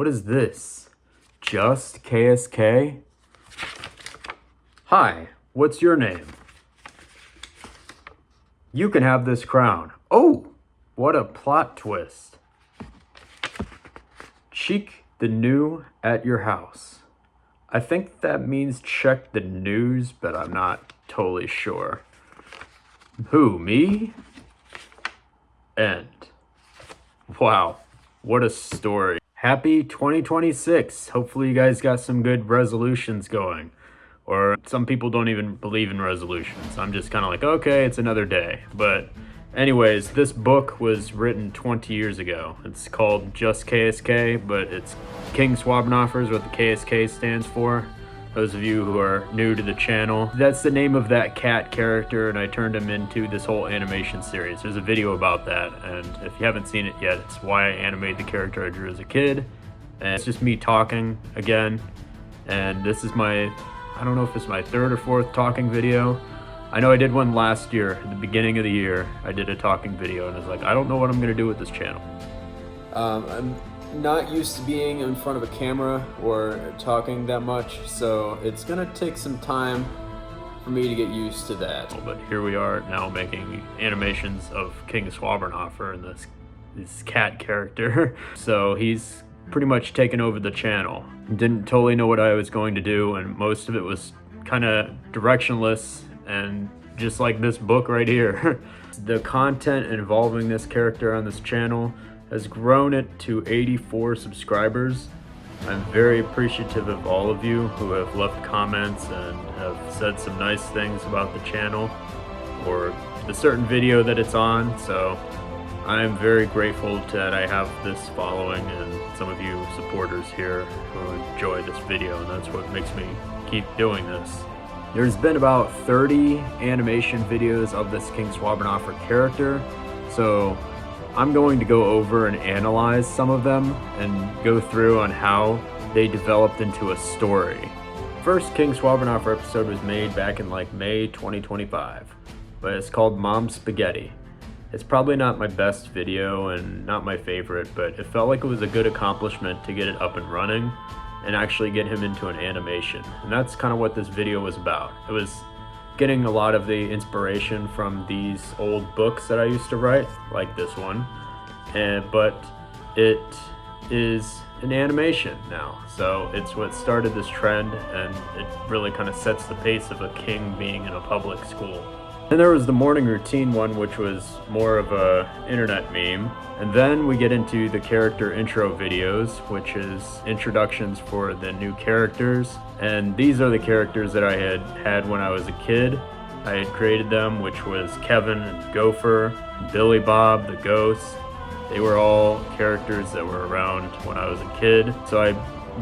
What is this? Just KSK? Hi, what's your name? You can have this crown. Oh, what a plot twist. Cheek the new at your house. I think that means check the news, but I'm not totally sure. Who, me? End. Wow, what a story. Happy 2026. Hopefully you guys got some good resolutions going. Or some people don't even believe in resolutions. I'm just kind of like, okay, it's another day. But anyways, this book was written 20 years ago. It's called Just KSK, but it's King Swabber Knoffer is what the KSK stands for. Those of you who are new to the channel, that's the name of that cat character, and I turned him into this whole animation series. There's a video about that, and if you haven't seen it yet, it's why I animated the character I drew as a kid. And it's just me talking again, and this is my, I don't know if it's my third or fourth talking video. I know I did one last year, at the beginning of the year. I did a talking video, and I was like, I don't know what I'm gonna do with this channel. I'm not used to being in front of a camera or talking that much, so it's gonna take some time for me to get used to that. But here we are now making animations of King Swabber Knoffer and this cat character. So he's pretty much taken over the channel. Didn't totally know what I was going to do, and most of it was kind of directionless, and just like this book right here. The content involving this character on this channel has grown it to 84 subscribers. I'm very appreciative of all of you who have left comments and have said some nice things about the channel or the certain video that it's on. So I'm very grateful that I have this following and some of you supporters here who enjoy this video, and that's what makes me keep doing this. There's been about 30 animation videos of this King Swabber Knoffer character, so I'm going to go over and analyze some of them and go through on how they developed into a story. First King Swabber Knoffer episode was made back in like May 2025, but it's called Mom Spaghetti. It's probably not my best video and not my favorite, but it felt like it was a good accomplishment to get it up and running and actually get him into an animation. And that's kind of what this video was about. It was getting a lot of the inspiration from these old books that I used to write, like this one, but it is an animation now. So it's what started this trend, and it really kind of sets the pace of a king being in a public school. Then there was the morning routine one, which was more of a internet meme. And then we get into the character intro videos, which is introductions for the new characters. And these are the characters that I had when I was a kid. I had created them, which was Kevin and Gopher, BillyBob the Ghost. They were all characters that were around when I was a kid. So I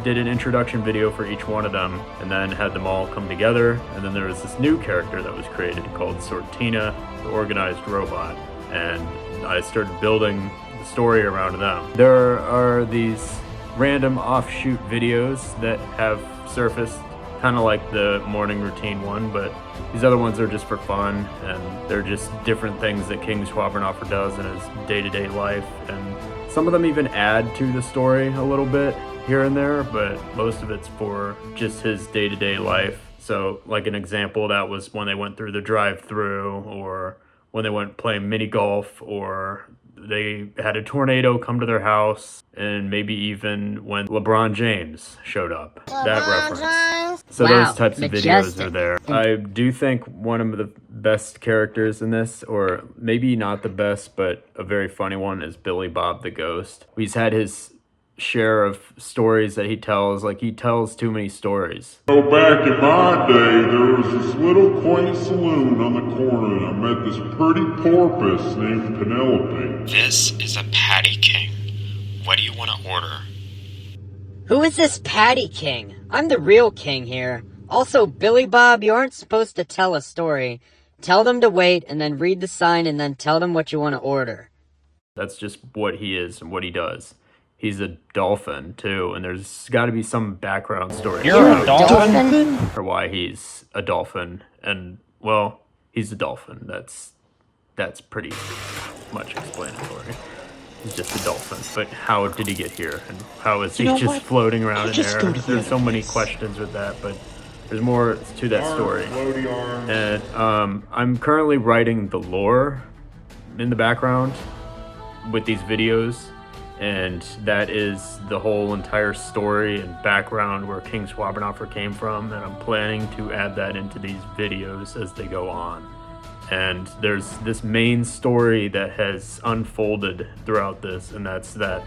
did an introduction video for each one of them and then had them all come together. And then there was this new character that was created called SORTINA, the organized robot. And I started building the story around them. There are these random offshoot videos that have surfaced, kind of like the morning routine one, but these other ones are just for fun, and they're just different things that King Swabber Knoffer does in his day-to-day life. And some of them even add to the story a little bit here and there, but most of it's for just his day-to-day life. So like an example, that was when they went through the drive-through, or when they went playing mini golf, or they had a tornado come to their house, and maybe even when LeBron James showed up. That reference. So wow, those types of videos are there. I do think one of the best characters in this, or maybe not the best, but a very funny one, is BillyBob the Ghost. He's had his share of stories that he tells. Like, he tells too many stories. So back in my day, there was this little quaint saloon on the corner, and I met this pretty porpoise named Penelope. This is a Patty King. What do you want to order? Who is this Patty King? I'm the real king here. Also, BillyBob, you aren't supposed to tell a story. Tell them to wait, and then read the sign, and then tell them what you want to order. That's just what he is and what he does. He's a dolphin, too, and there's got to be some background story. You're a dolphin? Or why he's a dolphin, and, well, he's a dolphin. That's pretty much explanatory. He's just a dolphin. But how did he get here? And how is he You know just what? floating around I'll in just there? go to the There's other so many place. questions with that, but there's more to that story. Floaty arms. And I'm currently writing the lore in the background with these videos, and that is the whole entire story and background where King Swabber Knoffer came from, and I'm planning to add that into these videos as they go on. And there's this main story that has unfolded throughout this, and that's that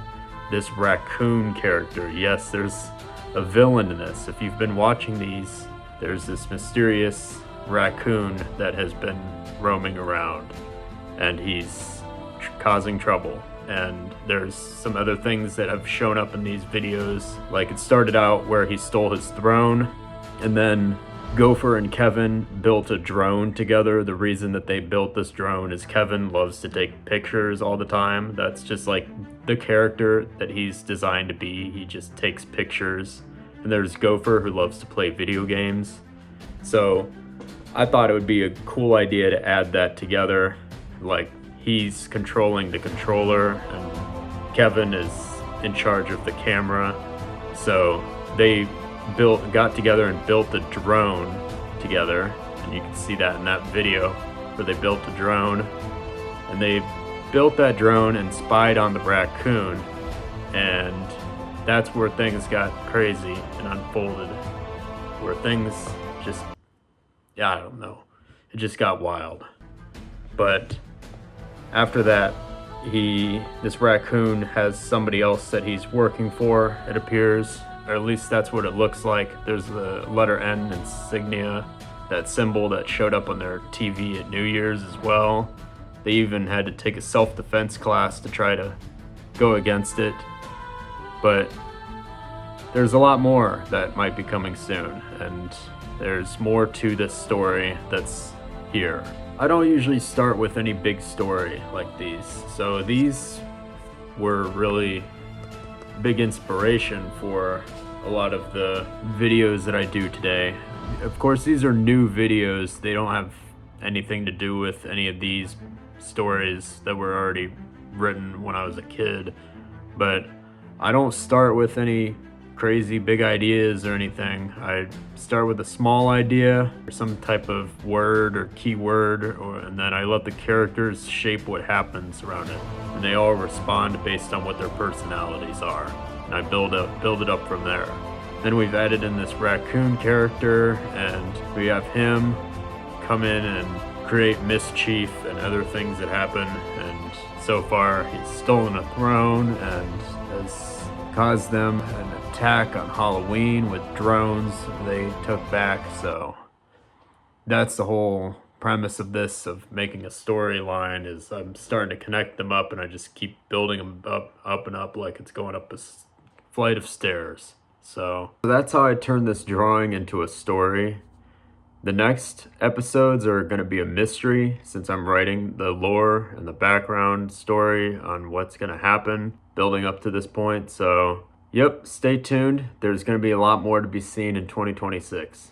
this raccoon character. Yes, there's a villain in this. If you've been watching these, there's this mysterious raccoon that has been roaming around, and he's causing trouble. And there's some other things that have shown up in these videos. Like, it started out where he stole his throne, and then Gopher and Kevin built a drone together. The reason that they built this drone is Kevin loves to take pictures all the time. That's just like the character that he's designed to be. He just takes pictures. And there's Gopher, who loves to play video games. So I thought it would be a cool idea to add that together. Like, he's controlling the controller and Kevin is in charge of the camera. So they got together and built a drone together, and you can see that in that video where they built a drone. And they built that drone and spied on the raccoon, and that's where things got crazy and unfolded, where things just, I don't know, it just got wild. But after that, this raccoon has somebody else that he's working for, it appears, or at least that's what it looks like. There's the letter N insignia, that symbol that showed up on their TV at New Year's as well. They even had to take a self-defense class to try to go against it. But there's a lot more that might be coming soon, and there's more to this story that's here. I don't usually start with any big story like these, so these were really big inspiration for a lot of the videos that I do today. Of course, these are new videos. They don't have anything to do with any of these stories that were already written when I was a kid, but I don't start with any crazy big ideas or anything. I start with a small idea or some type of word or keyword, and then I let the characters shape what happens around it, and they all respond based on what their personalities are, and I build it up from there. Then we've added in this raccoon character, and we have him come in and create mischief and other things that happen, and so far he's stolen a throne and has caused them an attack on Halloween with drones they took back. So that's the whole premise of this, of making a storyline, is I'm starting to connect them up, and I just keep building them up and up like it's going up a flight of stairs. So that's how I turn this drawing into a story. The next episodes are going to be a mystery, since I'm writing the lore and the background story on what's going to happen building up to this point. So, yep, stay tuned. There's going to be a lot more to be seen in 2026.